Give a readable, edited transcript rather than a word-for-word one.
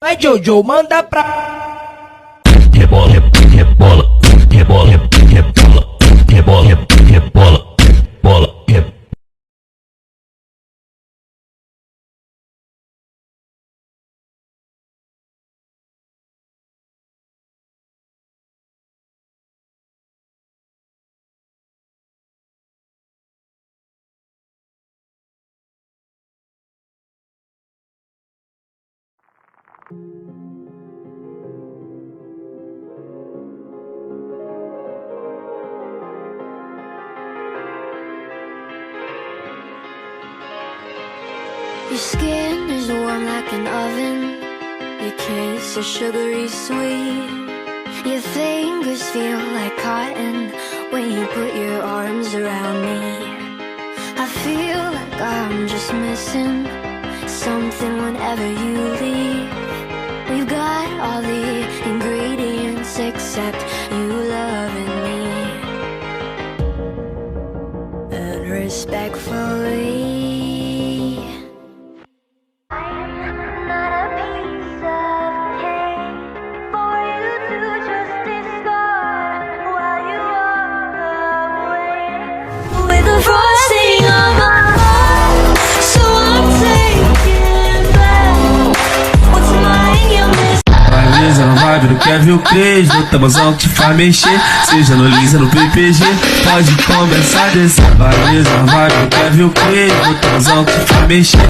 Vai Jojo, manda pra... Rebola, rebola, rebola, rebola, rebola, rebola, bola, rebola. Your skin is warm like an oven. Your kiss is sugary sweet. Your fingers feel like cotton when you put your arms around me. I feel like I'm just missing something whenever you leave. We've got all the ingredients except you loving me. And respectfully, frosting on my heart, so I'm taking back what's mine, you miss. Valoriza no vibe, não quer ver o preso. Tamazão que te faz mexer, seja no Lisa, no PPG. Pode começar a descer. Valoriza no vibe, não quer ver o preso. Tamazão que te faz mexer.